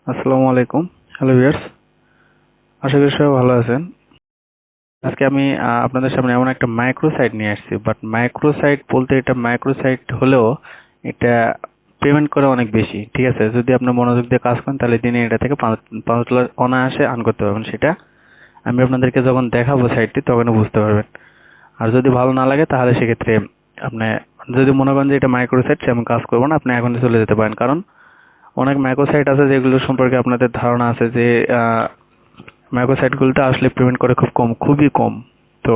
আসসালামু আলাইকুম। Hello viewers, আশা করি সবাই ভালো আছেন। আজকে আমি আপনাদের সামনে এমন একটা মাইক্রো সাইট নিয়ে আসছি, বাট মাইক্রো সাইট বলতে এটা মাইক্রো সাইট হলেও এটা পেমেন্ট করে অনেক বেশি। ঠিক আছে, যদি আপনি মনোযোগ দিয়ে কাজ করেন তাহলে দিনে এটা থেকে $5 অনায়াসে আর্ন করতে পারবেন। সেটা আমি আপনাদেরকে যখন দেখাবো সাইটটি তখন বুঝতে পারবেন। আর যদি ভালো না লাগে তাহলে সেক্ষেত্রে আপনি যদি মনে করেন যে এটা মাইক্রো সাইট আমি কাজ করবো না, আপনি এখনই চলে যেতে পারেন। কারণ অনেক মাইক্রো সাইট আছে যেগুলো সম্পর্কে আপনাদের ধারণা আছে যে মাইক্রো সাইটগুলোতে আসলে পেমেন্ট করে খুব কম, খুবই কম। তো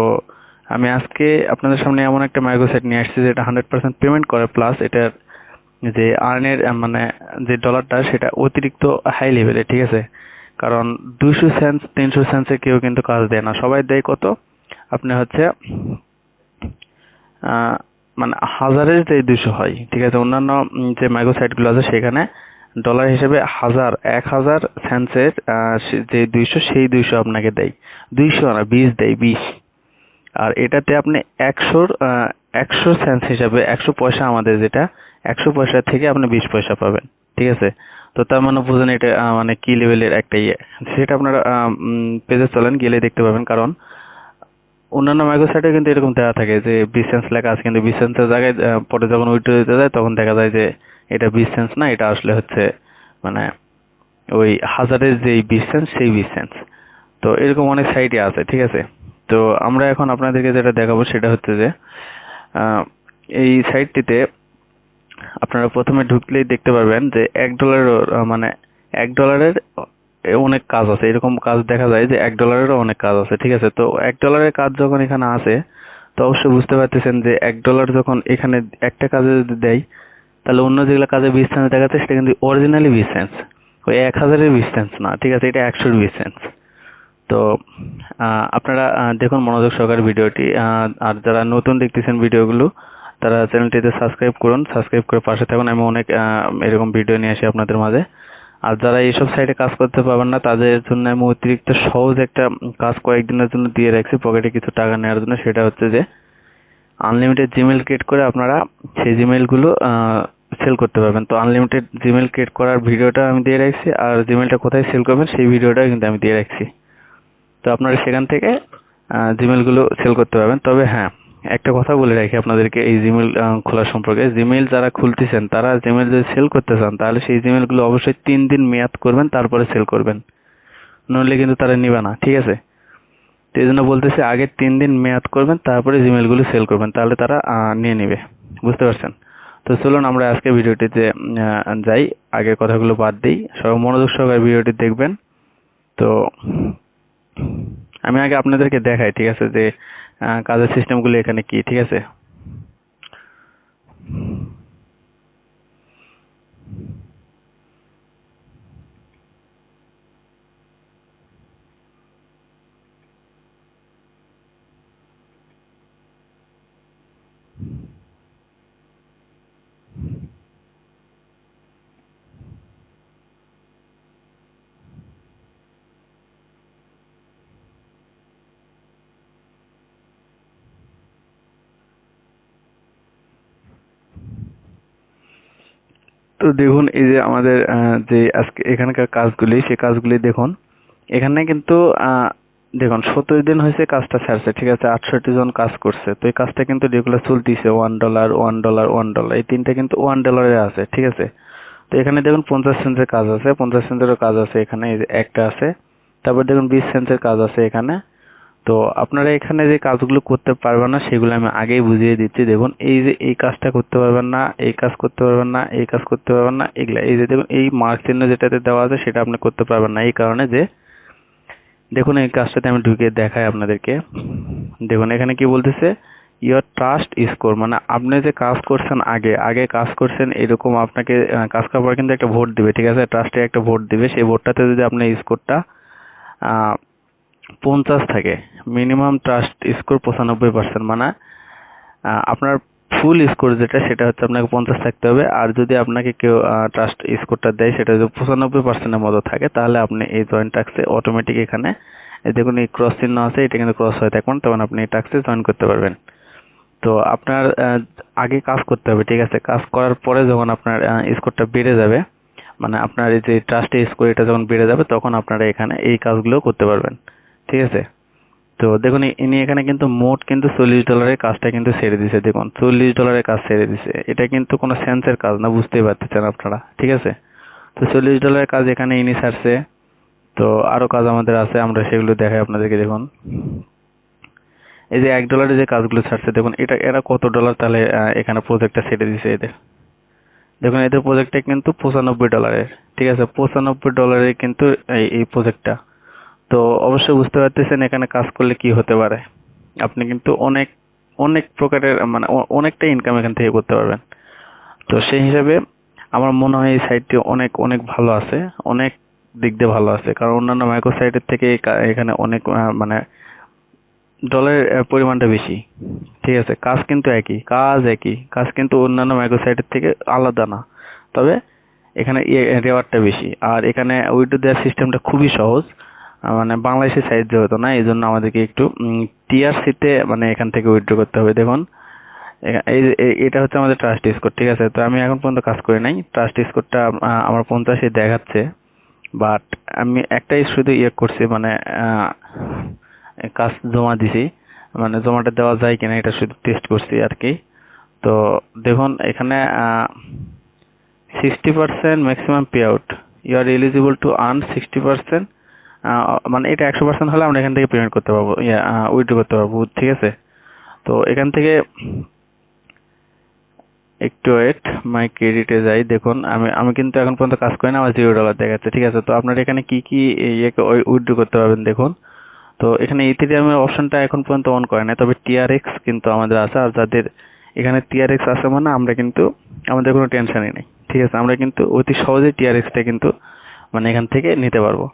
আমি আজকে আপনাদের সামনে এমন একটা মাইক্রো সাইট নিয়ে আসছি যেটা 100% পেমেন্ট করে, প্লাস এটার যে আর্নের মানে যে ডলারটা সেটা অতিরিক্ত হাই লেভেলে। ঠিক আছে, কারণ 200 সেন্টস 300 সেন্টসে কেউ কিন্তু কাজ দেয় না, সবাই দেয় কত আপনি হচ্ছে আহ, মানে হাজারের যে 200 হয়। ঠিক আছে, অন্যান্য যে মাইক্রো সাইটগুলো আছে সেখানে ডলার হিসেবে 1000 যে 200 সেই 200 আপনাকে দেয়। 200 না, 20 দেয়, 20। আর এটাতে আপনি 100 সেন্টস হিসাবে 100 পয়সা, আমাদের যেটা 100 পয়সা থেকে আপনি 20 পয়সা পাবেন। ঠিক আছে, তো তার মানে বুঝেন এটা মানে কি লেভেলের একটা ইয়ে। সেটা আপনারা পেজে চলেন, গেলে দেখতে পাবেন। কারণ অন্যান্য মাইক্রো সাইটে কিন্তু এরকম দেওয়া থাকে যে 20 সেন্টস লেখা আছে, কিন্তু 20 সেন্টসের জায়গায় পরে যখন উইথড্র দিতে যায় তখন দেখা যায় যে এটা 20 সেন্টস না, এটা আসলে হচ্ছে মানে ওই হাজারের যেই 20 সেন্টস সেই 20 সেন্টস। তো এরকম অনেক সাইটই আছে। ঠিক আছে, তো আমরা এখন আপনাদেরকে যেটা দেখাবো সেটা হচ্ছে যে আহ, এই সাইটটিতে আপনারা প্রথমে ঢুকলেই দেখতে পারবেন যে $1 মানে $1 অনেক কাজ আছে। এরকম কাজ দেখা যায় যে $1 অনেক কাজ আছে। ঠিক আছে, তো $1 কাজ যখন এখানে আছে তো অবশ্যই বুঝতে পারতেছেন যে $1 যখন এখানে একটা কাজে যদি দেয় তাহলে অন্য যেগুলো কাজে 20 সেন্স দেখাচ্ছে সেটা কিন্তু অরিজিনালি 20 সেন্স, ওই 1000-এর 20 সেন্স না। ঠিক আছে, এটা 100-র 20 সেন্স। তো আপনারা দেখুন মনোযোগ সহকারে ভিডিওটি। আর যারা নতুন দেখতেছেন ভিডিওগুলো তারা চ্যানেলটিতে সাবস্ক্রাইব করুন, সাবস্ক্রাইব করে পাশে থাকুন। আমি অনেক এরকম ভিডিও নিয়ে আসি আপনাদের মাঝে। আর যারা এইসব সাইটে কাজ করতে পারবেন না তাদের জন্য আমি অতিরিক্ত সহজ একটা কাজ কয়েকদিনের জন্য দিয়ে রাখছি পকেটে কিছু টাকা নেওয়ার জন্য। সেটা হচ্ছে যে আনলিমিটেড জিমেইল ক্রিয়েট করে আপনারা সেই জিমেইলগুলো সেল করতে পারবেন। তো আনলিমিটেড জিমেইল ক্রিয়েট করার ভিডিওটা আমি দিয়ে রাখছি, আর জিমেইলটা কোথায় সেল করবেন সেই ভিডিওটা কিন্তু আমি দিয়ে রাখছি। তো আপনারা সেখান থেকে জিমেইলগুলো সেল করতে পারবেন। তবে হ্যাঁ, একটা কথা বলে রাখি আপনাদেরকে এই জিমেইল খোলার সম্পর্কে। জিমেইল যারা খুলতেছেন তারা জিমেইল যদি সেল করতে চান তাহলে সেই জিমেইলগুলো অবশ্যই 3 দিন মেয়াদ করবেন, তারপরে সেল করবেন, নইলে কিন্তু তারা নিবে না। ঠিক আছে, তো এই জন্য বলতেছি আগে 3 দিন মেয়াদ করবেন তারপরে জিমেইলগুলো সেল করবেন, তাহলে তারা নিয়ে নিবে। বুঝতে পারছেন? তো চলুন আমরা আজকে ভিডিওটিতে যাই। আগের কথাগুলো বাদ দিই, সবাই মনোযোগ সহকারে ভিডিওটি দেখবেন। তো আমি আগে আপনাদেরকে দেখাই, ঠিক আছে, যে কাজের সিস্টেমগুলো এখানে কি। ঠিক আছে, তো দেখুন এই যে আমাদের যে আজকে এখানকার কাজগুলি, সেই কাজগুলি দেখুন। এখানে কিন্তু দেখুন 17 দিন হয়েছে কাজটা ছাড়ছে। ঠিক আছে, 68 জন কাজ করছে। তো এই কাজটা কিন্তু রেগুলার চলতেছে। $1, $1, $1, এই তিনটা কিন্তু $1 আছে। ঠিক আছে, তো এখানে দেখুন 50 সেন্টের কাজ আছে, 50 সেন্টেরও কাজ আছে এখানে, এই যে একটা আছে। তারপর দেখুন 20 সেন্টের কাজ আছে এখানে। তো আপনারা এখানে যে কাজগুলো করতে পারবেন না সেগুলো আমি আগেই বুঝিয়ে দিচ্ছি। দেখুন এই যে এই কাজটা করতে পারবেন না, এই কাজ করতে পারবেন না, এই কাজ করতে পারবেন না, এগুলা এই যে দেখুন এই মার্ক চিহ্ন যেটাতে দেওয়া আছে সেটা আপনি করতে পারবেন না, এই কারণে যে দেখুন এই কাজটাতে আমি ঢুকে দেখাই আপনাদেরকে। দেখুন এখানে কি বলতেছে, ইয়োর ট্রাস্ট স্কোর, মানে আপনি যে কাজ করছেন আগে আগে কাজ করছেন এরকম আপনাকে কাজ করার পর কিন্তু একটা ভোট দিবে। ঠিক আছে, ট্রাস্টে একটা ভোট দিবে, সেই ভোটটাতে যদি আপনি স্কোরটা 50 থাকে, মিনিমাম ট্রাস্ট স্কোর 95%, মানে আপনার ফুল স্কোর যেটা সেটা হচ্ছে আপনাকে 50 থাকতে হবে। আর যদি আপনাকে কেউ ট্রাস্ট স্কোরটা দেয় সেটা যদি 95%-এর মতো থাকে তাহলে আপনি এই জয়েন্ট টাস্কে অটোমেটিক এখানে এই দেখুন এই ক্রস চিহ্ন আছে, এটা কিন্তু ক্রস হয়ে থাকবেন, তখন আপনি এই টাস্কে জয়েন করতে পারবেন। তো আপনার আগে কাজ করতে হবে। ঠিক আছে, কাজ করার পরে যখন আপনার স্কোরটা বেড়ে যাবে, মানে আপনার এই যে ট্রাস্টে স্কোর এটা যখন বেড়ে যাবে তখন আপনারা এখানে এই কাজগুলো করতে পারবেন। ঠিক আছে, তো দেখুন ইনি এখানে কিন্তু মোট কিন্তু $40 কাজটা কিন্তু ছেড়ে দিছে। দেখুন $40 কাজ ছেড়ে দিছে, এটা কিন্তু কোনো সেন্সের কাজ না, বুঝতেই পারতেছেন আপনারা। ঠিক আছে, তো $40 কাজ এখানে ইনি ছাড়ছে। তো আরো কাজ আমাদের আছে, আমরা সেগুলো দেখাই আপনাদেরকে। দেখুন এই যে $1 যে কাজগুলো ছাড়ছে, দেখুন এটা এরা কত ডলার তাহলে এখানে প্রজেক্টটা ছেড়ে দিছে এদের। দেখুন এদের প্রজেক্টটা কিন্তু $95। ঠিক আছে, $95 কিন্তু এই প্রজেক্টটা। তো অবশ্যই বুঝতে পারতেছেন এখানে কাজ করলে কি হতে পারে। আপনি কিন্তু অনেক অনেক প্রকারের মানে অনেকটা ইনকাম এখান থেকে করতে পারবেন। তো সেই হিসাবে আমার মনে হয় এই সাইটটি অনেক অনেক ভালো আছে, অনেক দিক দিয়ে ভালো আছে। কারণ অন্যান্য মাইক্রো সাইটের থেকে এখানে অনেক মানে ডলারের পরিমাণটা বেশি। ঠিক আছে, কাজ কিন্তু একই কাজ কিন্তু অন্যান্য মাইক্রো সাইটের থেকে আলাদা না, তবে এখানে রেওয়ার্ডটা বেশি। আর এখানে উইথড্র দেওয়ার সিস্টেমটা খুবই সহজ। মানে বাংলাদেশের সাইট যেহেতু না, এই জন্য আমাদেরকে একটু টিআরসিতে মানে এখান থেকে উইথড্র করতে হবে। দেখুন এটা হচ্ছে আমাদের ট্রাস্ট স্কোর। ঠিক আছে, তো আমি এখন পর্যন্ত কাজ করি নাই, ট্রাস্ট স্কোরটা আমার 50 দেখাচ্ছে, বাট আমি একটাই শুধু করছি, মানে কাজ জমা দিছি, মানে জমাটা দেওয়া যায় কিনা এটা শুধু টেস্ট করছি আর কি। তো দেখুন এখানে 60% maximum pay out, you are eligible to earn 60%। মানে এটা 100% হলে আমরা এখান থেকে পেমেন্ট করতে পারবো, উইথড্র করতে পারবো। ঠিক আছে, তো এখান থেকে একটু ওয়েট, মাই ক্রেডিটে যাই। দেখুন আমি আমি কিন্তু এখন পর্যন্ত কাজ করি না, আমার $0 দেখাচ্ছে। ঠিক আছে, তো আপনারা এখানে কি কি উইথড্র করতে পারবেন দেখুন। তো এখানে ইথেরিয়ামের অপশনটা এখন পর্যন্ত অন করে না, তবে টিআরএক্স কিন্তু আমাদের আছে। আর যাদের এখানে টিআরএক্স আছে মানে আমরা কিন্তু আমাদের কোনো টেনশনই নেই। ঠিক আছে, আমরা কিন্তু অতি সহজেই টিআরএক্সটা কিন্তু মানে এখান থেকে নিতে পারবো।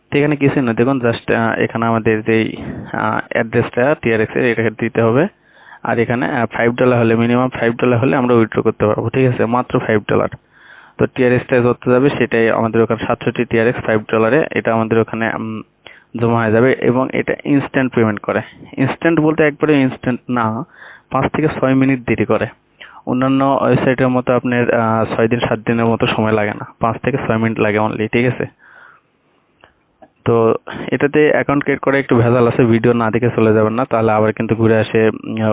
তো এখানে কিছুই না, দেখুন জাস্ট এখানে আমাদের যেই অ্যাড্রেসটা টিআরএক্স এর এটাকে দিতে হবে। আর এখানে $5 হলে, মিনিমাম $5 হলে আমরা উইথড্র করতে পারবো। ঠিক আছে, মাত্র $5। তো টিআরএক্সটা যত যাবে সেটাই আমাদের ওখানে 67 টিআরএক্স $5 এটা আমাদের ওখানে জমা হয়ে যাবে। এবং এটা ইনস্ট্যান্ট পেমেন্ট করে। ইনস্ট্যান্ট বলতে একবারে ইনস্ট্যান্ট না, 5 থেকে 6 মিনিট দেরি করে। অন্যান্য ওয়েবসাইটের মতো আপনার 6 দিন 7 দিনের মতো সময় লাগে না, 5 থেকে 6 মিনিট লাগে অনলি। ঠিক আছে, তো এটাতে অ্যাকাউন্ট ক্রিয়েট করা একটু ভেজাল আছে, ভিডিও না দেখে চলে যাবেন না, তাহলে আবার কিন্তু ঘুরে আসে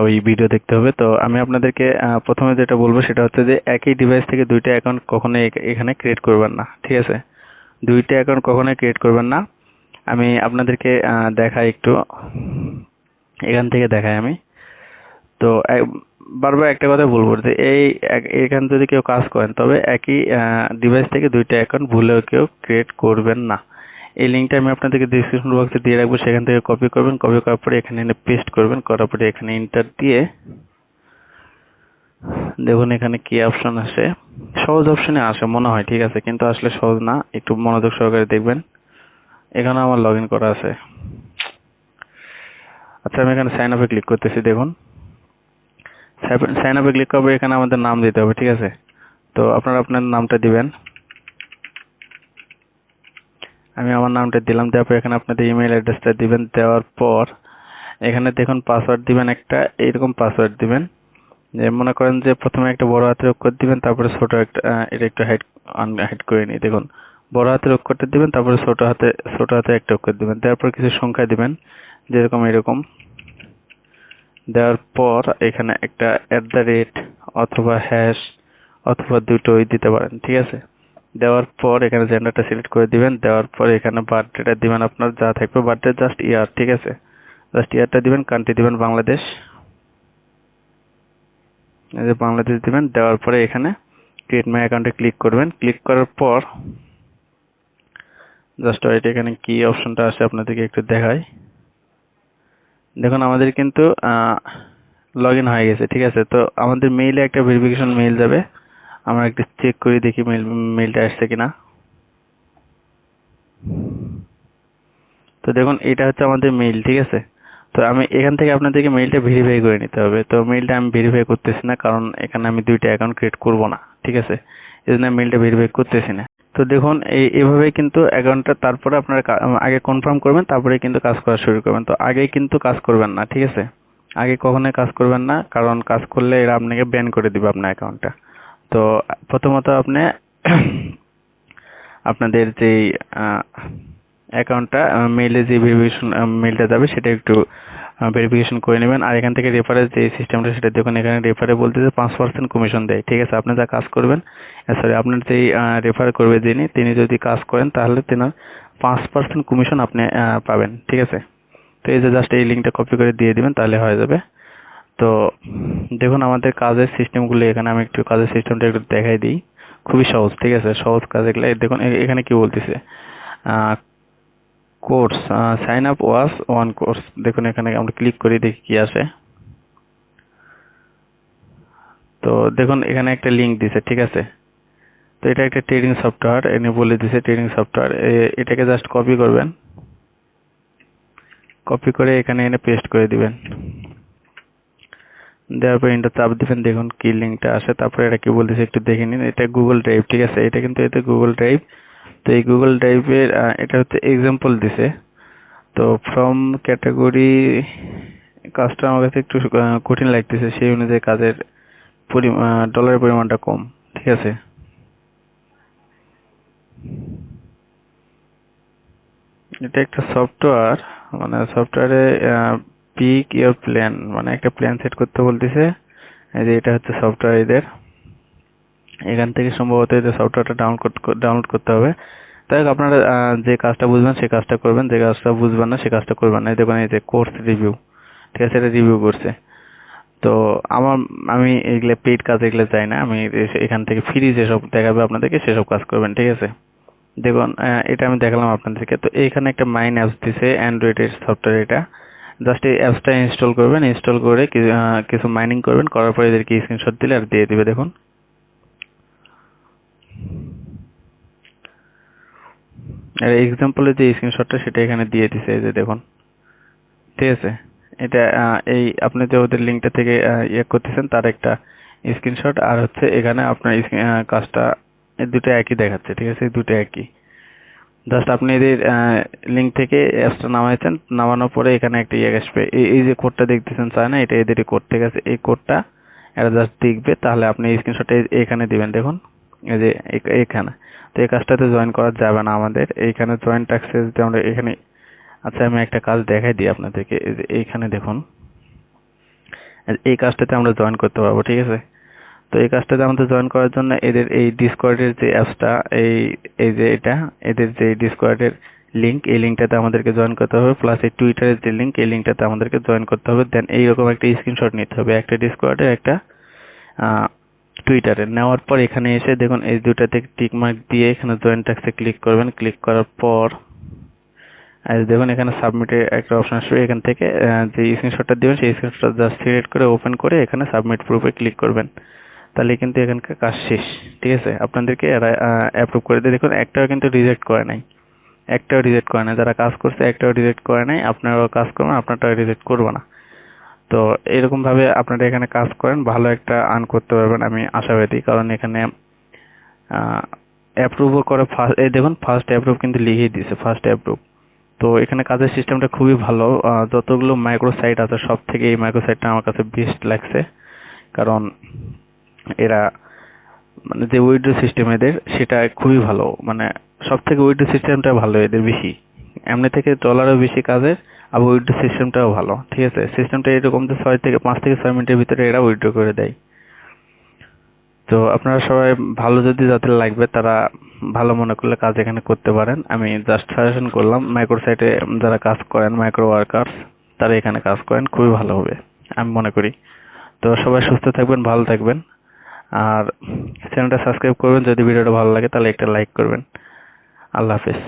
ওই ভিডিও দেখতে হবে। তো আমি আপনাদেরকে প্রথমে যেটা বলবো সেটা হচ্ছে যে একই ডিভাইস থেকে দুইটা অ্যাকাউন্ট কখনোই এখানে ক্রিয়েট করবেন না। ঠিক আছে, দুইটা অ্যাকাউন্ট কখনোই ক্রিয়েট করবেন না। আমি আপনাদেরকে দেখাই একটু, এখান থেকে দেখাই আমি। তো বারবার একটা কথা বলবো যে এখানে যদি কেউ কাজ করেন তবে একই ডিভাইস থেকে দুইটা অ্যাকাউন্ট ভুলেও কেউ ক্রিয়েট করবেন না। এই লিঙ্কটা আমি আপনাদেরকে ডেসক্রিপশন বক্সে দিয়ে রাখবো, সেখান থেকে কপি করবেন, কপি করার পরে এখানে এনে পেস্ট করবেন, করার পরে এখানে এন্টার দিয়ে দেখুন এখানে কি অপশন আসে। সহজ অপশনে আসে মনে হয়, ঠিক আছে, কিন্তু আসলে সহজ না, একটু মনোযোগ সহকারে দেখবেন। এখানে আমার লগ ইন করা আছে। আচ্ছা, আমি এখানে সাইন আপে ক্লিক করতেছি। দেখুন সাইন আপে ক্লিক করবো, এখানে আমাদের নাম দিতে হবে। ঠিক আছে, তো আপনারা আপনার নামটা দিবেন। আমি আমার নামটা দিলাম, দেওয়ার পর এখানে আপনাদের ইমেল অ্যাড্রেসটা দিবেন। দেওয়ার পর এখানে দেখুন পাসওয়ার্ড দিবেন, একটা এইরকম পাসওয়ার্ড দিবেন। যে মনে করেন যে প্রথমে একটা বড় হাতের অক্ষর দিবেন, তারপরে ছোট একটা এটা একটু হাইড করে নিই। দেখুন বড় হাতের অক্ষরটা দিবেন, তারপরে ছোট হাতে একটা অক্ষর দিবেন। তারপর কিছু সংখ্যা দিবেন, যেরকম এরকম। দেওয়ার পর এখানে একটা @ অথবা হ্যাশ অথবা দুটোই দিতে পারেন। ঠিক আছে, দেওয়ার পর এখানে জেন্ডারটা সিলেক্ট করে দিবেন। দেওয়ার পর এখানে বার্থডেটা দিবেন, আপনার যা থাকবে বার্থডে, জাস্ট ইয়ার। ঠিক আছে, জাস্ট ইয়ারটা দিবেন। কান্ট্রি দিবেন বাংলাদেশ, এই যে বাংলাদেশ দিবেন। দেওয়ার পরে এখানে ক্রিয়েট মাই অ্যাকাউন্টে ক্লিক করবেন। ক্লিক করার পর জাস্ট ওয়েট, এখানে কি অপশনটা আছে আপনাদেরকে একটু দেখাই। দেখুন আমাদের কিন্তু লগ ইন হয়ে গেছে। ঠিক আছে, তো আমাদের মেইলে একটা ভেরিফিকেশন মেইল যাবে, আমরা একটু চেক করে দেখি মেইলটা আসছে কিনা। তো দেখুন এটা হচ্ছে আমাদের মেইল। ঠিক আছে, তো আমি এখান থেকে আপনাদেরকে মেইলটা ভেরিফাই করে নিতে হবে। তো মেইলটা আমি ভেরিফাই করতেছি না, কারণ এখানে আমি দুইটা অ্যাকাউন্ট ক্রিয়েট করব না। ঠিক আছে, এই জন্য মেইলটা ভেরিফাই করতেছি না। তো দেখুন এইভাবে কিন্তু অ্যাকাউন্টটা, তারপরে আপনারা আগে কনফার্ম করবেন, তারপরে কিন্তু কাজ করা শুরু করবেন। তো আগেই কিন্তু কাজ করবেন না। ঠিক আছে, আগে কখনোই কাজ করবেন না, কারণ কাজ করলে এরা আপনাকে ব্যান করে দিবে আপনার অ্যাকাউন্টটা। তো প্রথমত আপনি আপনাদের যেই অ্যাকাউন্টটা মেইলে যে ভেরিফিকেশন মেইলটা যাবে সেটা একটু ভেরিফিকেশন করে নেবেন। আর এখান থেকে রেফারের যে সিস্টেমটা সেটা দেখুন, এখানে রেফারে বলতেছে 5% কমিশন দেয়। ঠিক আছে, আপনি যা কাজ করবেন, সরি আপনার যেই রেফার করবে তিনি যদি কাজ করেন তাহলে তিনি 5% কমিশন আপনি পাবেন। ঠিক আছে, তো এই যে জাস্ট এই লিঙ্কটা কপি করে দিয়ে দিবেন তাহলে হয়ে যাবে। তো দেখুন আমাদের কাজের সিস্টেমগুলো, এখানে আমি একটু কাজের সিস্টেমটা একটু দেখাই দিই। খুবই সহজ, ঠিক আছে, সহজ কাজ এগুলো। দেখুন এখানে কি বলতেছে, কোর্স সাইন আপ ওয়াস ওয়ান কোর্স। দেখুন এখানে আমরা ক্লিক করি, দেখি কি আসে। তো দেখুন এখানে একটা লিঙ্ক দিছে, ঠিক আছে। তো এটা একটা ট্রেডিং সফটওয়্যার, এনে বলে দিছে ট্রেডিং সফটওয়্যার। এটাকে জাস্ট কপি করবেন, কপি করে এখানে এনে পেস্ট করে দিবেন। দেওয়ার পর এন্টার চাপ দিবেন, দেখুন কি লিঙ্কটা আসে। তারপরে এটা কি বলতেছে একটু দেখে নিন। এটা গুগল ড্রাইভ, ঠিক আছে, এটা কিন্তু এতে গুগল ড্রাইভ। তো এই গুগল ড্রাইভের এটা হচ্ছে এক্সাম্পল দিছে। তো ফ্রম ক্যাটাগরি কাজটা আমার কাছে একটু কঠিন লাগতেছে, সেই অনুযায়ী কাজের ডলারের পরিমাণটা কম। ঠিক আছে, এটা একটা সফটওয়্যার, মানে সফটওয়্যারে পিক ইওর প্ল্যান, মানে একটা প্ল্যান সেট করতে বলতেছে। এই যে এটা হচ্ছে সফটওয়্যার এদের, এখান থেকে সম্ভবত এদের সফটওয়্যারটা ডাউনলোড করতে হবে। তাই হোক, আপনারা যে কাজটা বুঝবেন সেই কাজটা করবেন, যে কাজটা বুঝবেন না সেই কাজটা করবেন না। এই দেখুন এই যে কোর্স রিভিউ, ঠিক আছে, এটা রিভিউ করছে। তো আমি এগুলো পেইড কাজ এগুলো চাই না, আমি এখান থেকে ফ্রি যেসব দেখাবে আপনাদেরকে সেসব কাজ করবেন। ঠিক আছে, দেখুন এটা আমি দেখালাম আপনাদেরকে। তো এখানে একটা মাইন অ্যাপস দিছে, অ্যান্ড্রয়েডের সফটওয়্যার এটা। জাস্ট এই অ্যাপসটা ইনস্টল করবেন, ইনস্টল করে কিছু মাইনিং করবেন, করার পরে এদেরকে স্ক্রিনশট দিলে আর দিয়ে দিবে। দেখুন আর এক্সাম্পলের যে স্ক্রিনশটটা সেটা এখানে দিয়ে দিছে, এই যে দেখুন। ঠিক আছে, এটা এই আপনি যে ওদের লিঙ্কটা থেকে ইয়ে করতেছেন তার একটা স্ক্রিনশট, আর হচ্ছে এখানে আপনার কাজটা, এই দুটো একই দেখাচ্ছে। ঠিক আছে, এই দুটো একই। জাস্ট আপনি এদের লিঙ্ক থেকে অ্যাপসটা নামাইছেন, নামানোর পরে এখানে একটা ইয়ে আসবে, এই যে কোডটা দেখতেছেন চায় না, এটা এদেরই কোড। ঠিক আছে, এই কোডটা এরা জাস্ট দেখবে, তাহলে আপনি স্ক্রিনশটটা এখানে দিবেন। দেখুন এই যে এখানে। তো এই কাজটাতে জয়েন করা যাবে না আমাদের, এইখানে জয়েন্ট অ্যাক্সেস আমরা এখানে। আচ্ছা আমি একটা কাজ দেখাই দিই আপনাদেরকে, এই যে এইখানে দেখুন, এই কাজটাতে আমরা জয়েন করতে পারবো। ঠিক আছে, তো এই কাজটাতে আমাদের জয়েন করার জন্য এদের এই ডিসকর্ডের যে অ্যাপসটা, এই এই যে এটা এদের যে ডিসকর্ডের লিঙ্ক, এই লিঙ্কটাতে আমাদেরকে জয়েন করতে হবে, প্লাস এই টুইটারের যে লিঙ্ক, এই লিঙ্কটাতে আমাদেরকে জয়েন করতে হবে। দেন এইরকম একটা স্ক্রিনশট নিতে হবে, একটা ডিসকর্ডের, একটা টুইটারের। নেওয়ার পর এখানে এসে দেখুন এই দুটাতে টিক মার্ক দিয়ে এখানে জয়েন ট্যাক্সে ক্লিক করবেন। ক্লিক করার পর দেখুন এখানে সাবমিটের একটা অপশন আসবে, এখান থেকে যে স্ক্রিনশটটা দিবেন সেই স্ক্রিনশটটা জাস্ট সিলেক্ট করে ওপেন করে এখানে সাবমিট প্রুফে ক্লিক করবেন। তাহলে কিন্তু এখানকার কাজ শেষ। ঠিক আছে, আপনাদেরকে এরা অ্যাপ্রুভ করে দিয়ে, দেখুন একটাও কিন্তু রিজেক্ট করে নাই, একটাও রিজেক্ট করে নাই। যারা কাজ করছে একটাও রিজেক্ট করে নাই, আপনারাও কাজ করবেন, আপনারটাও রিজেক্ট করবে না। তো এরকম ভাবে আপনারা এখানে কাজ করেন, ভালো একটা আর্ন করতে পারবেন আমি আশাবাদী। কারণ এখানে অ্যাপ্রুভও করে ফার্স্ট, এই দেখুন ফার্স্ট অ্যাপ্রুভ কিন্তু লিখেই দিয়েছে, ফার্স্ট অ্যাপ্রুভ। তো এখানে কাজের সিস্টেমটা খুবই ভালো। যতগুলো মাইক্রো সাইট আছে সব থেকে এই মাইক্রো সাইটটা আমার কাছে বেস্ট লাগছে। কারণ এরা মানে যে উইথড্র সিস্টেম এদের সেটা খুবই ভালো, মানে সব থেকে উইথড্র সিস্টেমটা ভালো এদের বেশি, এমনি থেকে ডলারও বেশি কাজের, আবার উইথড্র সিস্টেমটাও ভালো। ঠিক আছে, সিস্টেমটা এরকম যে 5 থেকে 6 মিনিটের ভিতরে এরা উইথড্র করে দেয়। তো আপনারা সবাই ভালো, যদি যাদের লাগবে তারা ভালো মনে করলে কাজ এখানে করতে পারেন। আমি জাস্ট সাজেশন করলাম, মাইক্রো সাইটে যারা কাজ করেন, মাইক্রো ওয়ার্কার্স, তারা এখানে কাজ করেন, খুবই ভালো হবে আমি মনে করি। তো সবাই সুস্থ থাকবেন, ভালো থাকবেন, আর চ্যানেলটা সাবস্ক্রাইব করবেন। যদি ভিডিওটা ভালো লাগে তাহলে একটা লাইক করবেন। আল্লাহ হাফেজ।